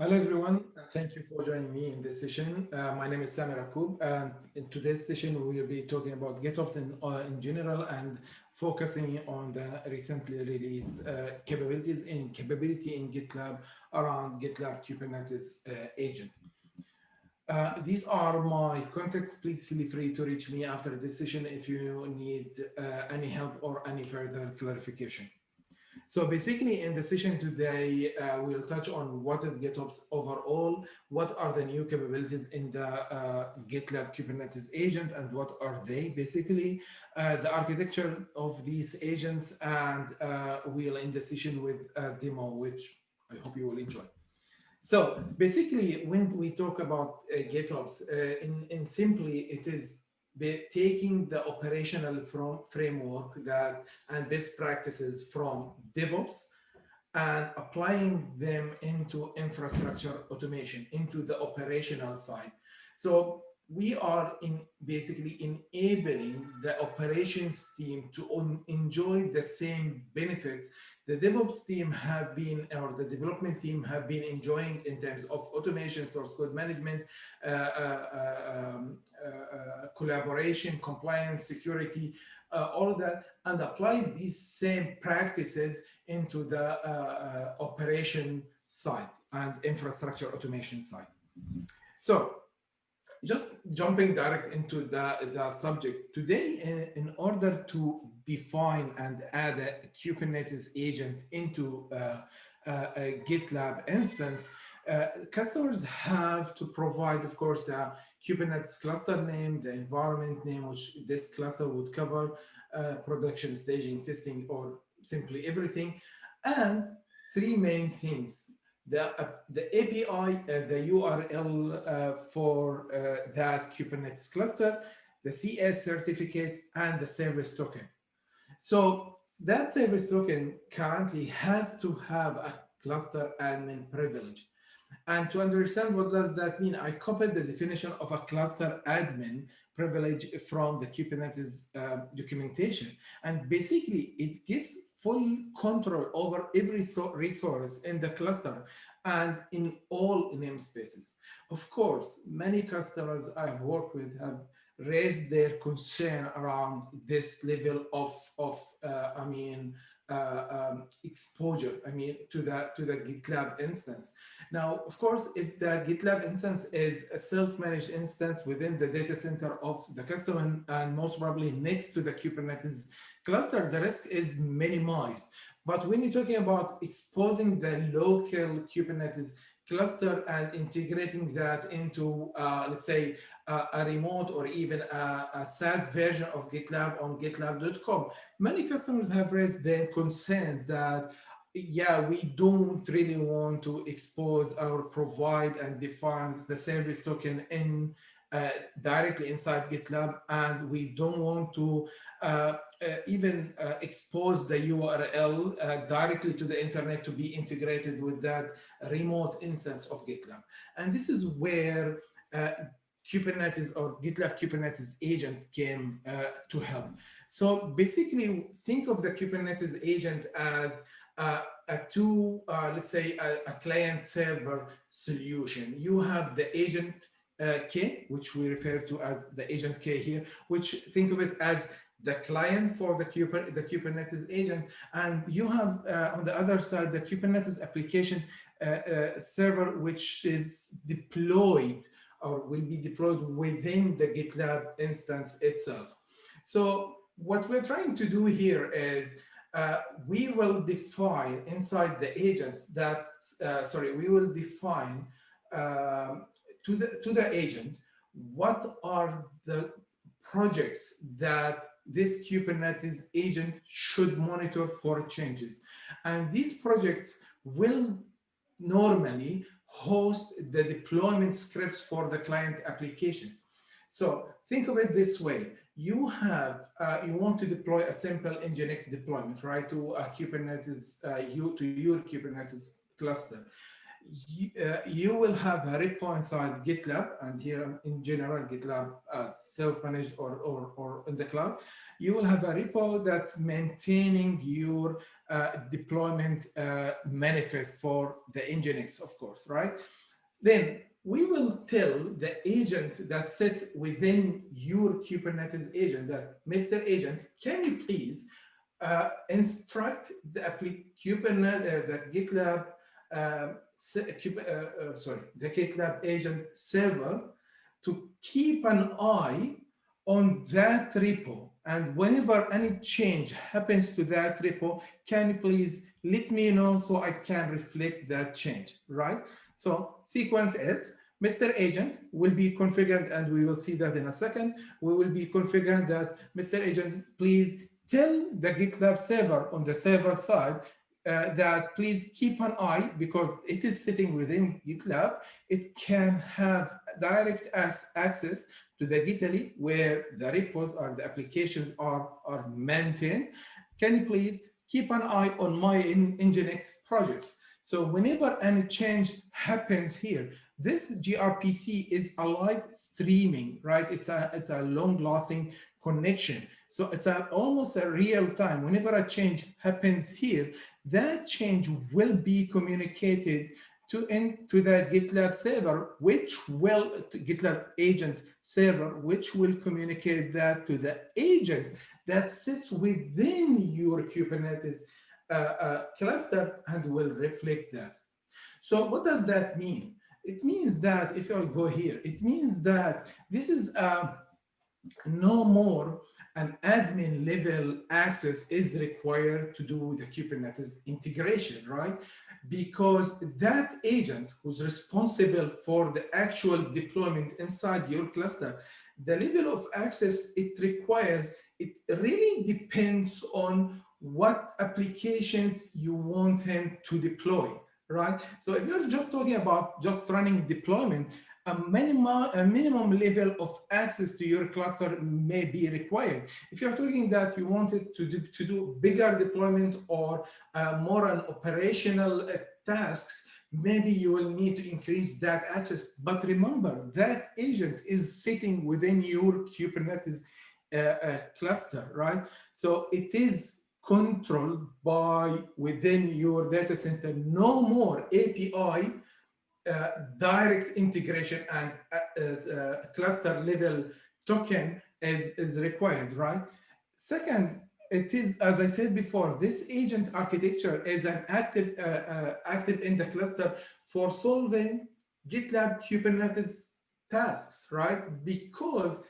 Hello everyone, thank you for joining me in this session. My name is Samir Akub, and in today's session we will be talking about GitOps in general and focusing on the recently released capability in GitLab around GitLab Kubernetes agent. These are my contacts. Please feel free to reach me after this session if you need any help or any further clarification. So basically in the session today, we'll touch on what is GitOps overall, what are the new capabilities in the GitLab Kubernetes agent and what are they basically, the architecture of these agents, and we'll end the session with a demo, which I hope you will enjoy. So basically, when we talk about GitOps, in simply, it is taking the operational framework that and best practices from DevOps and applying them into infrastructure automation, into the operational side. So we are basically enabling the operations team to enjoy the same benefits the DevOps team have been, or the development team have been enjoying in terms of automation, source code management, collaboration, compliance, security, all of that, and apply these same practices into the operation side and infrastructure automation side. So just jumping direct into the subject today, in order to define and add a Kubernetes agent into a GitLab instance, customers have to provide, of course, the Kubernetes cluster name, the environment name, which this cluster would cover, production, staging, testing, or simply everything, and three main things. The API, the URL for that Kubernetes cluster, the CS certificate, and the service token. So that service token currently has to have a cluster admin privilege. And to understand what does that mean, I copied the definition of a cluster admin privilege from the Kubernetes documentation. And basically, it gives full control over every resource in the cluster and in all namespaces. Of course, many customers I've worked with have raised their concern around this level of exposure, to the GitLab instance. Now, of course, if the GitLab instance is a self-managed instance within the data center of the customer and most probably next to the Kubernetes cluster, the risk is minimized. But when you're talking about exposing the local Kubernetes cluster and integrating that into, let's say, a remote or even a SaaS version of GitLab on gitlab.com, many customers have raised their concerns that, yeah, we don't really want to expose or provide and define the service token in directly inside GitLab, and we don't want to even expose the URL directly to the internet to be integrated with that remote instance of GitLab. And this is where Kubernetes or GitLab Kubernetes agent came to help. So basically, think of the Kubernetes agent as let's say a client server solution. You have the agent K, which we refer to as the agent K here, which think of it as the client for the Kubernetes agent. And you have on the other side, the Kubernetes application server, which is deployed or will be deployed within the GitLab instance itself. So what we're trying to do here is we will define inside the agents that, we will define to the agent what are the projects that this Kubernetes agent should monitor for changes. And these projects will normally host the deployment scripts for the client applications. So think of it this way. You have, you want to deploy a simple Nginx deployment, right, to a Kubernetes, to your Kubernetes cluster. you will have a repo inside GitLab, and here in general, GitLab self-managed or in the cloud. You will have a repo that's maintaining your deployment manifest for the Nginx, of course, right? Then we will tell the agent that sits within your Kubernetes agent that, Mr. Agent, can you please instruct the Kubernetes, the GitLab, the GitLab agent server to keep an eye on that repo. And whenever any change happens to that repo, can you please let me know so I can reflect that change, right? So sequence is, Mr. Agent will be configured, and we will see that in a second. We will be configured that, Mr. Agent, please tell the GitLab server on the server side that please keep an eye, because it is sitting within GitLab. It can have direct access to the Gitly where the repos or the applications are maintained. Can you please keep an eye on my Nginx project? So whenever any change happens here, this gRPC is a live streaming, right? It's a long-lasting connection. So it's almost a real time. Whenever a change happens here, that change will be communicated to the GitLab server, which will, GitLab agent server, which will communicate that to the agent that sits within your Kubernetes cluster and will reflect that. So what does that mean? It means that, if I'll go here, it means that this is no more an admin level access is required to do the Kubernetes integration, right? Because that agent who's responsible for the actual deployment inside your cluster, the level of access it requires, it really depends on what applications you want him to deploy, right? So if you're just talking about just running deployment, a minimum level of access to your cluster may be required. If you're talking that you wanted to do bigger deployment or more an operational tasks, maybe you will need to increase that access. But remember, that agent is sitting within your Kubernetes cluster, right? So it is controlled by within your data center. No more API direct integration and cluster level token is required, right? Second, it is, as I said before, this agent architecture is an active in the cluster for solving GitLab Kubernetes tasks, right? Because,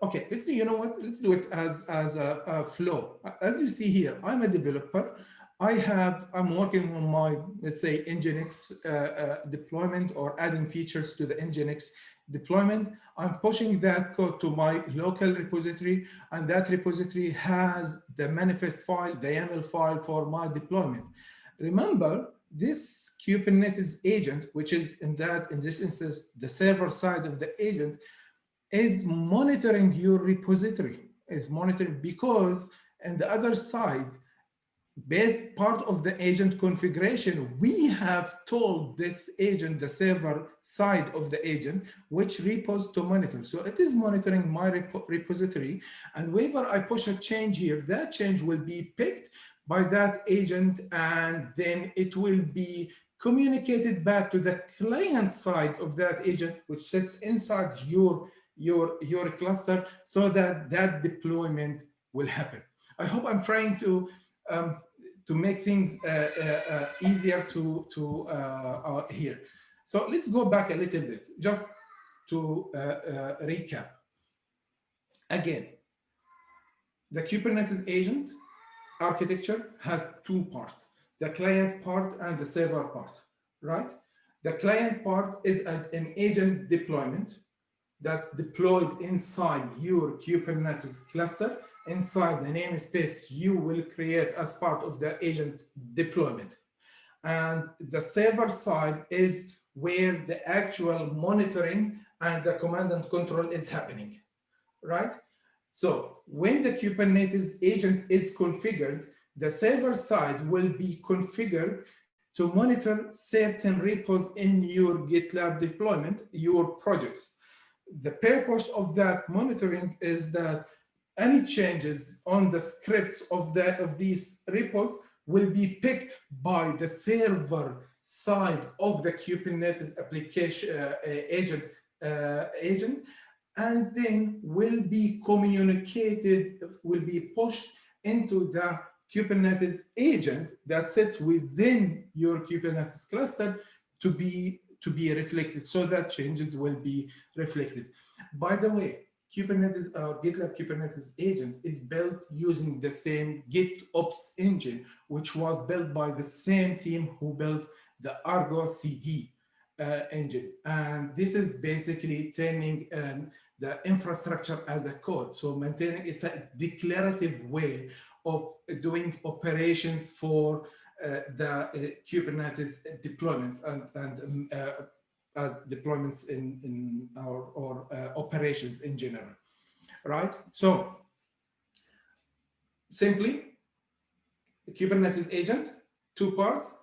okay, let's do, you know what? Let's do it as a flow. As you see here, I'm a developer. I'm working on my, let's say, Nginx deployment or adding features to the Nginx deployment. I'm pushing that code to my local repository, and that repository has the manifest file, the YAML file for my deployment. Remember, this Kubernetes agent, which is in this instance, the server side of the agent, is monitoring your repository, is monitoring, because on the other side, based part of the agent configuration, we have told this agent, the server side of the agent, which repos to monitor. So it is monitoring my repository. And whenever I push a change here, that change will be picked by that agent, and then it will be communicated back to the client side of that agent, which sits inside your cluster, so that that deployment will happen. I hope I'm trying to make things easier to hear. So let's go back a little bit, just to recap. Again, the Kubernetes agent architecture has two parts, the client part and the server part, right? The client part is an agent deployment that's deployed inside your Kubernetes cluster, inside the namespace you will create as part of the agent deployment. And the server side is where the actual monitoring and the command and control is happening, right? So when the Kubernetes agent is configured, the server side will be configured to monitor certain repos in your GitLab deployment, your projects. The purpose of that monitoring is that any changes on the scripts of these repos will be picked by the server side of the Kubernetes application agent, and then will be communicated, will be pushed into the Kubernetes agent that sits within your Kubernetes cluster to be reflected, so that changes will be reflected. By the way, Kubernetes, GitLab Kubernetes agent is built using the same GitOps engine, which was built by the same team who built the Argo CD engine. And this is basically turning the infrastructure as a code. So maintaining, it's a declarative way of doing operations for the Kubernetes deployments and as deployments in our operations in general, right? So simply, the Kubernetes agent, two parts,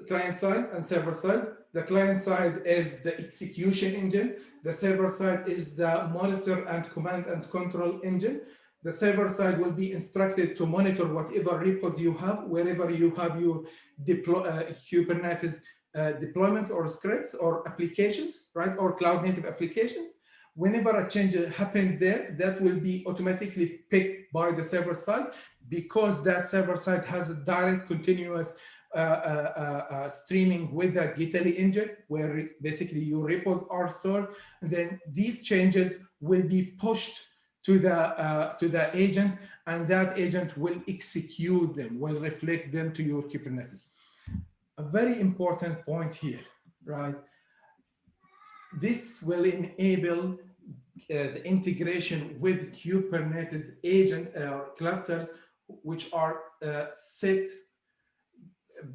client side and server side. The client side is the execution engine. The server side is the monitor and command and control engine. The server side will be instructed to monitor whatever repos you have, wherever you have your Kubernetes deployments or scripts or applications, right? Or cloud native applications. Whenever a change happens there, that will be automatically picked by the server side, because that server side has a direct continuous streaming with the GitLab engine, where basically your repos are stored. And then these changes will be pushed to the agent, and that agent will execute them, will reflect them to your Kubernetes. A very important point here, right? This will enable the integration with Kubernetes agent clusters, which are set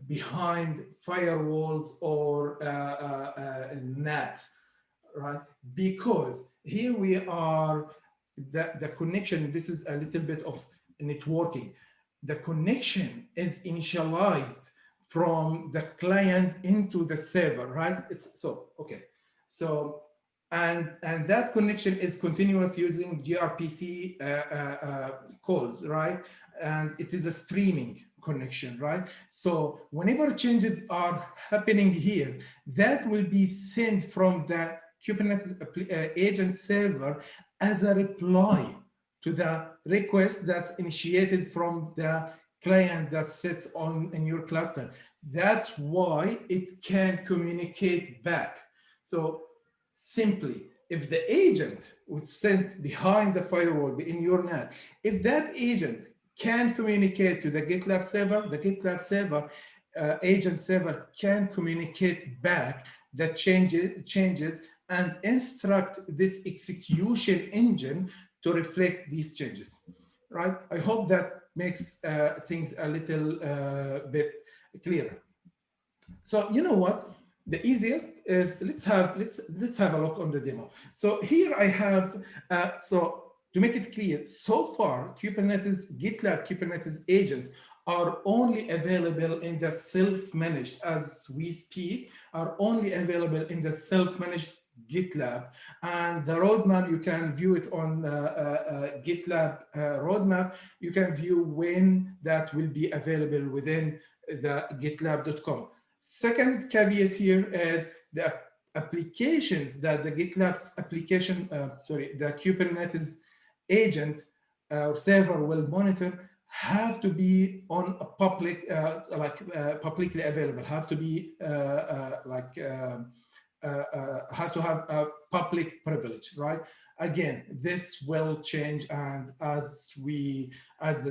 behind firewalls or NAT, right? Because here we are, the connection, this is a little bit of networking. The connection is initialized from the client into the server, right? It's so, okay. So, and that connection is continuous using gRPC calls, right? And it is a streaming connection, right? So whenever changes are happening here, that will be sent from the Kubernetes agent server as a reply to the request that's initiated from the client that sits in your cluster. That's why it can communicate back. So simply, if the agent would send behind the firewall in your NAT, if that agent can communicate to the GitLab server, the GitLab server, agent server can communicate back the changes and instruct this execution engine to reflect these changes, right? I hope that makes things a little bit clearer. So you know what? The easiest is let's have a look on the demo. So here I have so to make it clear, so far Kubernetes GitLab Kubernetes agents are only available in the self-managed, as we speak, are only available in the self-managed GitLab, and the roadmap, you can view it on GitLab roadmap. You can view when that will be available within the gitlab.com. Second caveat here is the applications that the GitLab's application, the Kubernetes agent or server will monitor have to be on a public, publicly available, have to be have to have a public privilege, right? Again, this will change, and as the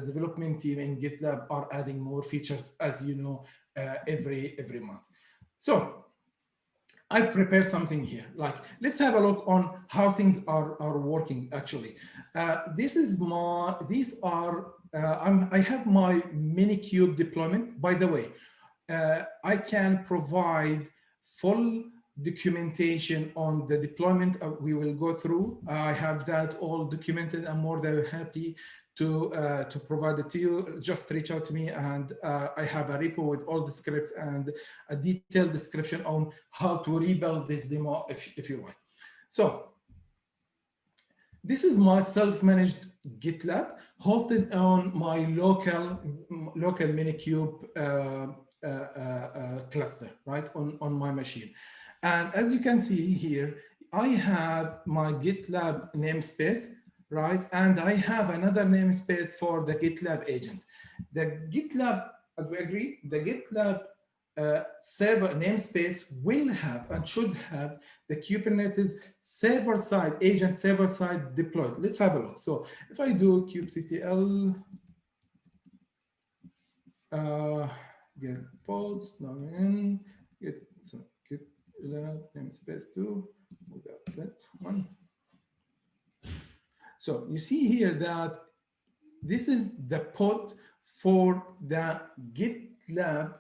development team in GitLab are adding more features, as you know, every month. So I prepared something here. Like, let's have a look on how things are working actually. This is my, these are, I have my Minikube deployment. By the way, I can provide full documentation on the deployment we will go through. I have that all documented. I'm more than happy to provide it to you, just reach out to me, and I have a repo with all the scripts and a detailed description on how to rebuild this demo if you like. So this is my self-managed GitLab hosted on my local Minikube cluster, right, on my machine. And as you can see here, I have my GitLab namespace, right? And I have another namespace for the GitLab agent. The GitLab, as we agree, the GitLab server namespace will have and should have the Kubernetes server-side, agent server-side deployed. Let's have a look. So if I do kubectl get pods, get GitLab namespace 2, without that one. So you see here that this is the pod for the GitLab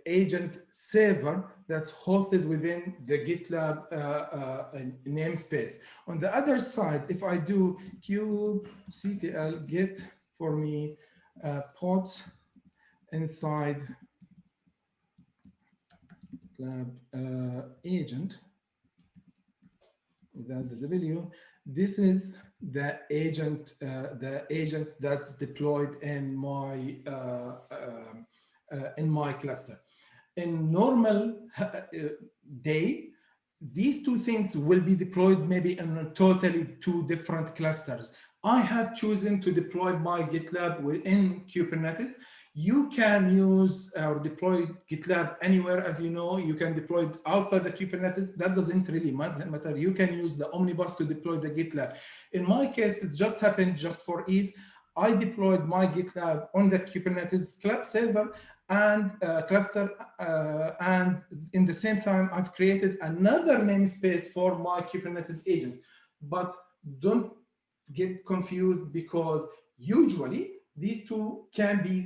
agent server that's hosted within the GitLab namespace. On the other side, if I do kubectl get for me pods inside GitLab agent without the W, this is the agent that's deployed in my cluster. In normal day, these two things will be deployed maybe in totally two different clusters. I have chosen to deploy my GitLab within Kubernetes. You can use or deploy GitLab anywhere. As you know, you can deploy it outside the Kubernetes. That doesn't really matter. You can use the Omnibus to deploy the GitLab. In my case, it just happened just for ease. I deployed my GitLab on the Kubernetes server and cluster, and in the same time, I've created another namespace for my Kubernetes agent. But don't get confused, because usually these two can be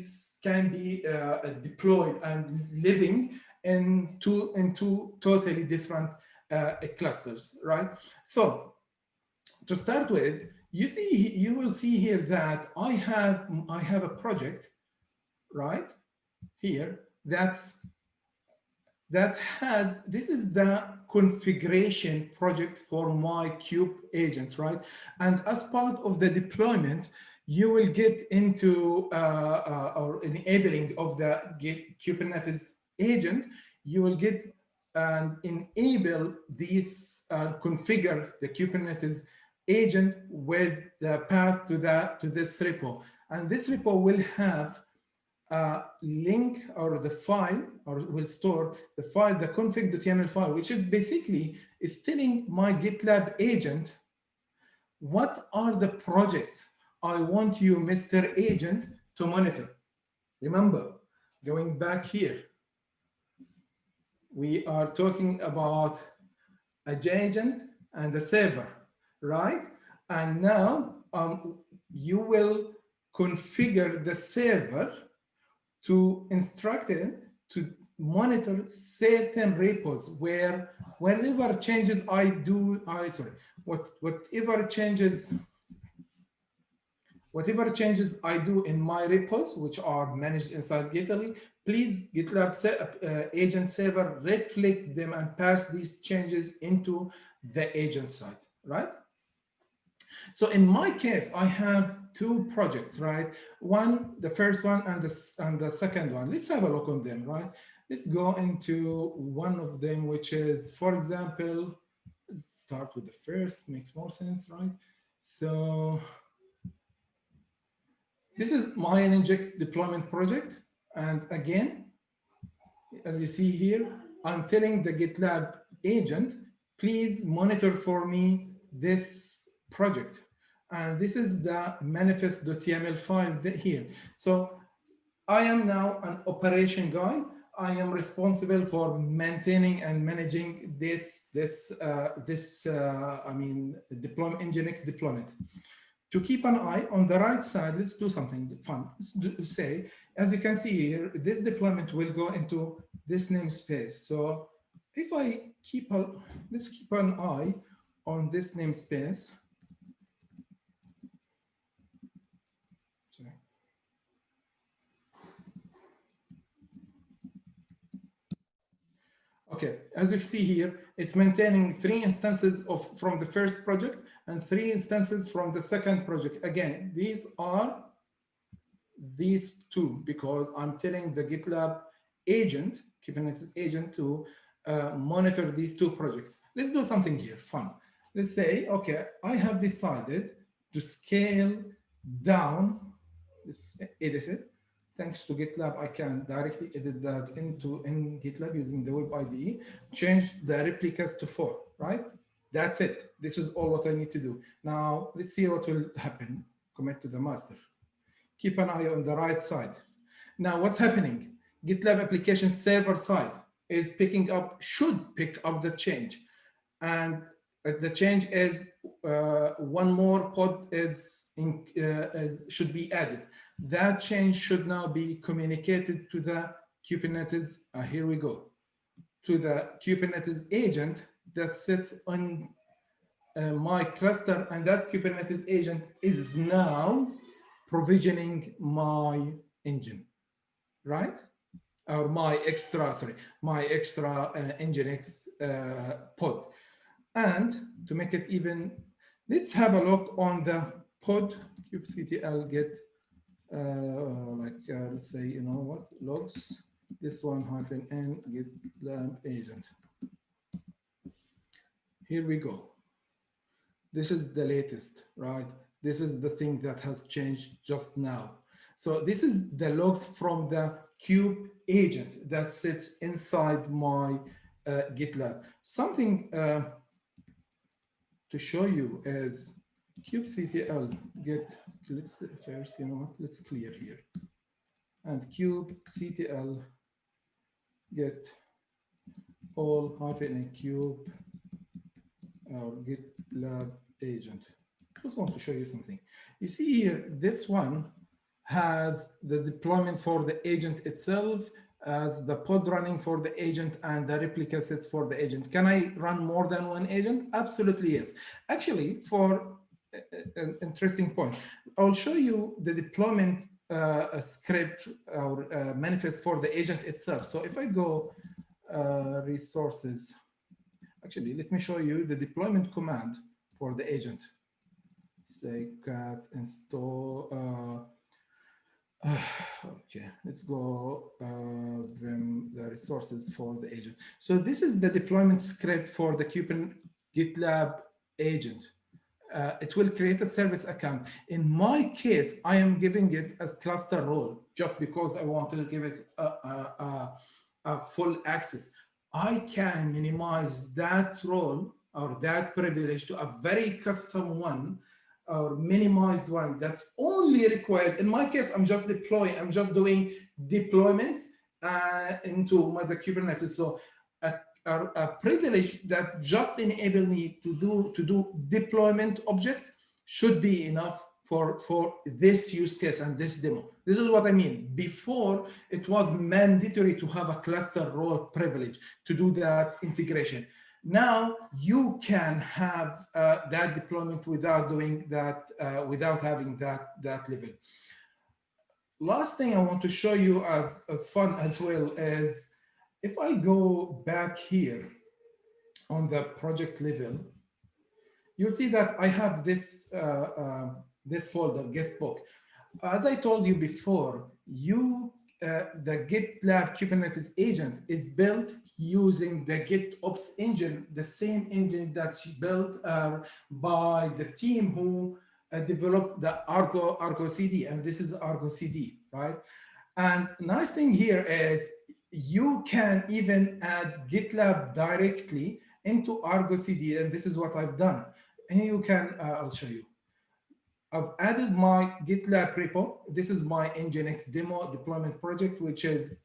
deployed and living in two totally different clusters, right? So to start with, you will see here that I have a project, right here, this is the configuration project for my Kube agent, right? And as part of the deployment, you will get into or enabling of the Kubernetes agent. You will get and enable these configure the Kubernetes agent with the path to this repo, and this repo will have a link or the file, or will store the file, the config.yaml file, which is basically is telling my GitLab agent what are the projects I want you, Mr. Agent, to monitor. Remember, going back here, we are talking about an agent and a server, right? And now you will configure the server to instruct it to monitor certain repos where whenever changes whatever changes I do in my repos, which are managed inside GitLab, please GitLab agent server reflect them and pass these changes into the agent side, right? So in my case, I have two projects, right? The first one and the second one. Let's have a look on them, right? Let's go into one of them, which is, for example, let's start with the first, makes more sense, right? So this is my Nginx deployment project. And again, as you see here, I'm telling the GitLab agent, please monitor for me this project. And this is the manifest.yaml file here. So I am now an operation guy. I am responsible for maintaining and managing this deployment, Nginx deployment. To keep an eye on the right side, let's do something fun. Let's say, as you can see here, this deployment will go into this namespace. So if I let's keep an eye on this namespace. Okay, as you see here, it's maintaining 3 instances from the first project and 3 instances from the second project. Again, these are these two because I'm telling the GitLab agent, Kubernetes agent, to monitor these 2 projects. Let's do something here, fun. Let's say, okay, I have decided to scale down. Let's edit it. Thanks to GitLab, I can directly edit that in GitLab using the web IDE, change the replicas to 4, right? That's it. This is all what I need to do. Now, let's see what will happen. Commit to the master. Keep an eye on the right side. Now, what's happening? GitLab application server side is should pick up the change. And the change is one more pod should be added. That change should now be communicated to the Kubernetes, here we go, to the Kubernetes agent that sits on my cluster, and that Kubernetes agent is now provisioning my engine, right? Or my extra Nginx pod. And to make it even, let's have a look on the pod kubectl get, let's say, you know what, logs, this one -n GitLab agent. Here we go. This is the latest, right? This is the thing that has changed just now. So this is the logs from the kube agent that sits inside my GitLab. Something to show you is kubectl get, let's first, you know what, let's clear here. And kubectl get all -n kube our GitLab agent. Just want to show you something. You see here, this one has the deployment for the agent itself, as the pod running for the agent and the replica sets for the agent. Can I run more than one agent? Absolutely yes. Actually, for an interesting point, I'll show you the deployment script or manifest for the agent itself. So if I go resources, actually, let me show you the deployment command for the agent. Say cat install. Okay, let's go vim the resources for the agent. So this is the deployment script for the GitLab agent. It will create a service account. In my case, I am giving it a cluster role just because I want to give it a full access. I can minimize that role or that privilege to a very custom one or minimized one that's only required. In my case, I'm just deploying, I'm just doing deployments into the Kubernetes. So a privilege that just enable me to do deployment objects should be enough for this use case and this demo. This is what I mean. Before, it was mandatory to have a cluster role privilege to do that integration. Now you can have that deployment without doing that, without having that level. Last thing I want to show you as fun as well is if I go back here on the project level, you'll see that I have this this folder, guest book. As I told you before, the GitLab Kubernetes agent is built using the GitOps engine, the same engine that's built by the team who developed the Argo CD, and this is Argo CD, right? And nice thing here is you can even add GitLab directly into Argo CD, and this is what I've done. And you can, I'll show you. I've added my GitLab repo. This is my Nginx demo deployment project, which is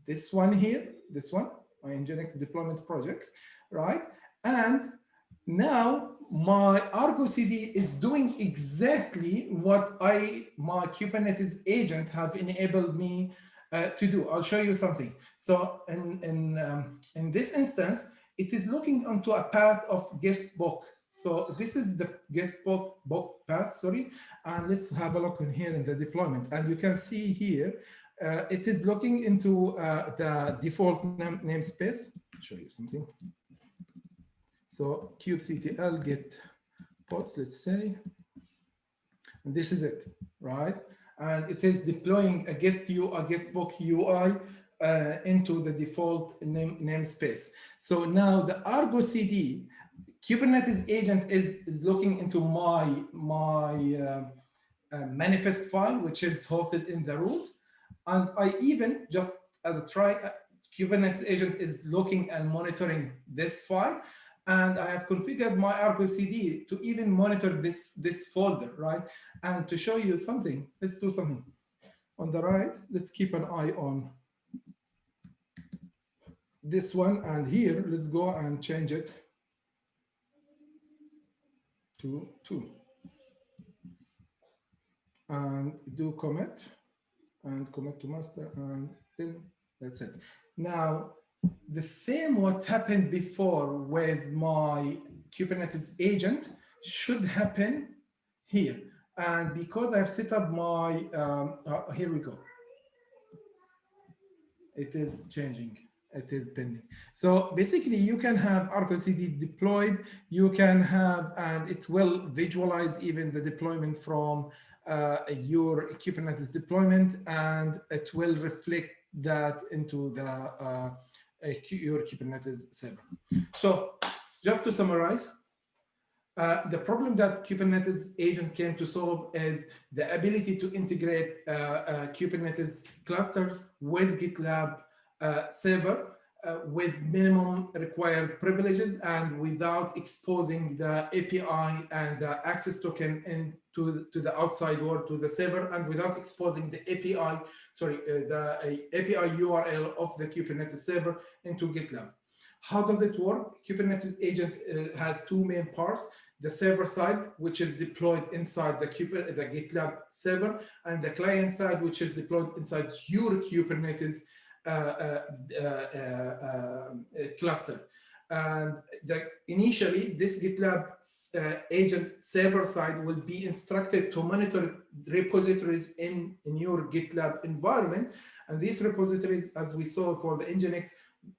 this one here, this one, my Nginx deployment project, right? And now my Argo CD is doing exactly what my Kubernetes agent have enabled me to do. I'll show you something. So in this instance, it is looking onto a path of guest book. So this is the guest book path, sorry. And let's have a look in here in the deployment. And you can see here, it is looking into the default namespace. I'll show you something. So kubectl get pods, let's say, and this is it, right? And it is deploying a guestbook UI into the default namespace. So now the Argo CD Kubernetes agent is looking into my manifest file, which is hosted in the root. And I even, just as a try, Kubernetes agent is looking and monitoring this file. And I have configured my Argo CD to even monitor this folder, right? And to show you something, let's do something. On the right, let's keep an eye on this one. And here, let's go and change it to 2. And do commit and commit to master, and then that's it. Now, the same what happened before with my Kubernetes agent should happen here. And because I've set up my, here we go. It is changing. It is pending. So basically you can have Argo CD deployed. You can have, and it will visualize even the deployment from your Kubernetes deployment, and it will reflect that into the your Kubernetes server. So just to summarize, the problem that Kubernetes agent came to solve is the ability to integrate Kubernetes clusters with GitLab server with minimum required privileges and without exposing the API and the access token into the outside world to the server, and without exposing the API, the API URL of the Kubernetes server into GitLab. How does it work? Kubernetes agent has 2 main parts: the server side, which is deployed inside the GitLab server, and the client side, which is deployed inside your Kubernetes cluster. And initially, this GitLab agent server side will be instructed to monitor repositories in your GitLab environment. And these repositories, as we saw for the Nginx,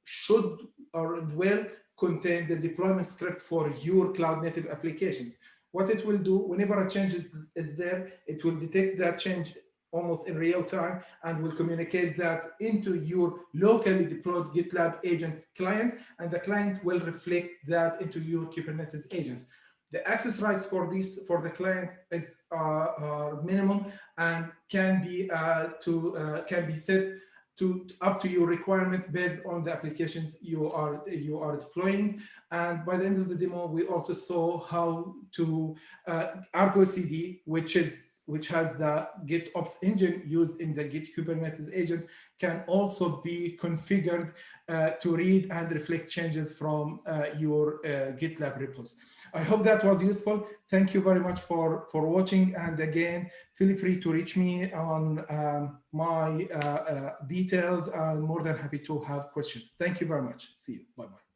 should or will contain the deployment scripts for your cloud native applications. What it will do, whenever a change is there, it will detect that change almost in real time and will communicate that into your locally deployed GitLab agent client, and the client will reflect that into your Kubernetes agent. The access rights for the client is minimum and can be set to up to your requirements based on the applications you are deploying. And by the end of the demo, we also saw how to Argo CD, which has the GitOps engine used in the Git Kubernetes agent, can also be configured to read and reflect changes from your GitLab repos. I hope that was useful. Thank you very much for watching. And again, feel free to reach me on my details. I'm more than happy to have questions. Thank you very much. See you. Bye-bye.